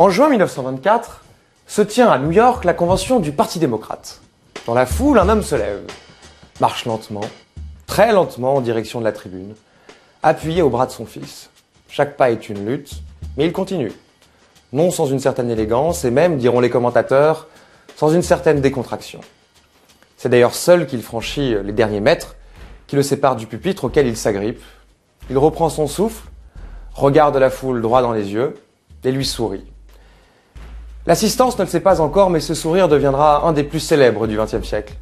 En juin 1924, se tient à New York la convention du Parti démocrate. Dans la foule, un homme se lève, marche lentement, très lentement en direction de la tribune, appuyé au bras de son fils. Chaque pas est une lutte, mais il continue. Non sans une certaine élégance, et même, diront les commentateurs, sans une certaine décontraction. C'est d'ailleurs seul qu'il franchit les derniers mètres qui le séparent du pupitre auquel il s'agrippe. Il reprend son souffle, regarde la foule droit dans les yeux et lui sourit. L'assistance ne le sait pas encore, mais ce sourire deviendra un des plus célèbres du XXe siècle.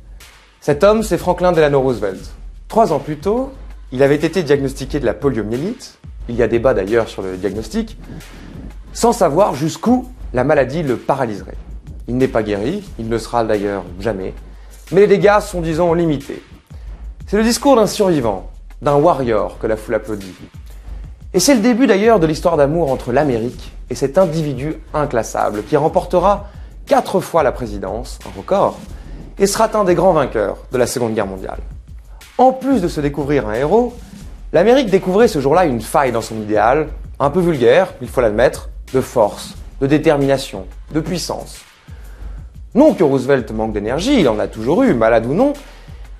Cet homme, c'est Franklin Delano Roosevelt. 3 ans plus tôt, il avait été diagnostiqué de la poliomyélite, il y a débat d'ailleurs sur le diagnostic, sans savoir jusqu'où la maladie le paralyserait. Il n'est pas guéri, il ne le sera d'ailleurs jamais, mais les dégâts sont, disons, limités. C'est le discours d'un survivant, d'un warrior que la foule applaudit. Et c'est le début d'ailleurs de l'histoire d'amour entre l'Amérique et cet individu inclassable qui remportera 4 fois la présidence, un record, et sera un des grands vainqueurs de la Seconde Guerre mondiale. En plus de se découvrir un héros, l'Amérique découvrait ce jour-là une faille dans son idéal, un peu vulgaire, il faut l'admettre, de force, de détermination, de puissance. Non que Roosevelt manque d'énergie, il en a toujours eu, malade ou non,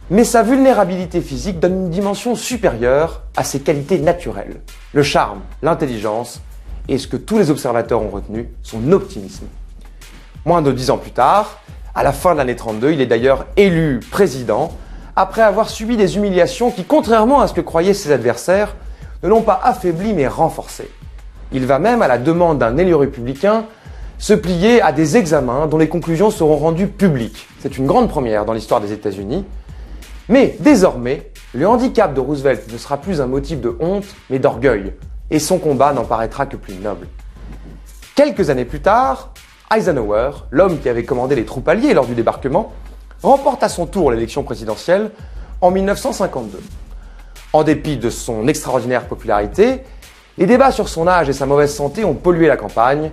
mais sa vulnérabilité physique donne une dimension supérieure à ses qualités naturelles. Le charme, l'intelligence et ce que tous les observateurs ont retenu, son optimisme. Moins de 10 ans plus tard, à la fin de l'année 32, il est d'ailleurs élu président après avoir subi des humiliations qui, contrairement à ce que croyaient ses adversaires, ne l'ont pas affaibli mais renforcé. Il va même, à la demande d'un élu républicain, se plier à des examens dont les conclusions seront rendues publiques. C'est une grande première dans l'histoire des États-Unis. Mais désormais, le handicap de Roosevelt ne sera plus un motif de honte, mais d'orgueil, et son combat n'en paraîtra que plus noble. Quelques années plus tard, Eisenhower, l'homme qui avait commandé les troupes alliées lors du débarquement, remporte à son tour l'élection présidentielle en 1952. En dépit de son extraordinaire popularité, les débats sur son âge et sa mauvaise santé ont pollué la campagne,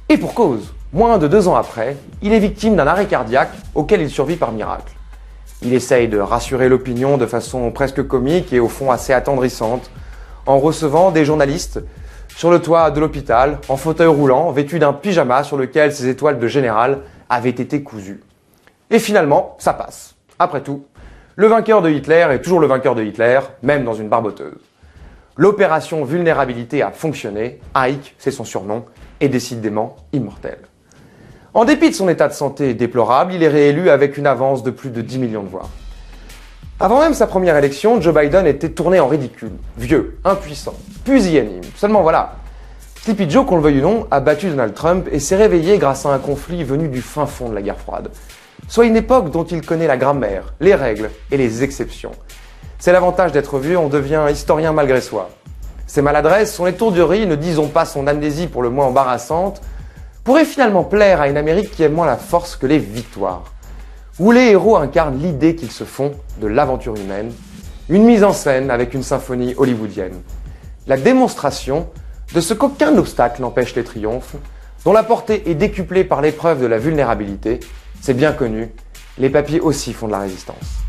et pour cause, moins de 2 ans après, il est victime d'un arrêt cardiaque auquel il survit par miracle. Il essaye de rassurer l'opinion de façon presque comique et au fond assez attendrissante, en recevant des journalistes sur le toit de l'hôpital, en fauteuil roulant, vêtu d'un pyjama sur lequel ses étoiles de général avaient été cousues. Et finalement, ça passe. Après tout, le vainqueur de Hitler est toujours le vainqueur de Hitler, même dans une barboteuse. L'opération vulnérabilité a fonctionné, Ike, c'est son surnom, est décidément immortel. En dépit de son état de santé déplorable, il est réélu avec une avance de plus de 10 millions de voix. Avant même sa première élection, Joe Biden était tourné en ridicule, vieux, impuissant, pusillanime. Seulement voilà, Sleepy Joe, qu'on le veuille ou non, a battu Donald Trump et s'est réveillé grâce à un conflit venu du fin fond de la guerre froide. Soit une époque dont il connaît la grammaire, les règles et les exceptions. C'est l'avantage d'être vieux, on devient historien malgré soi. Ses maladresses, son étourderie, ne disons pas son amnésie pour le moins embarrassante, pourrait finalement plaire à une Amérique qui aime moins la force que les victoires, où les héros incarnent l'idée qu'ils se font de l'aventure humaine, une mise en scène avec une symphonie hollywoodienne. La démonstration de ce qu'aucun obstacle n'empêche les triomphes, dont la portée est décuplée par l'épreuve de la vulnérabilité, c'est bien connu, les papiers aussi font de la résistance.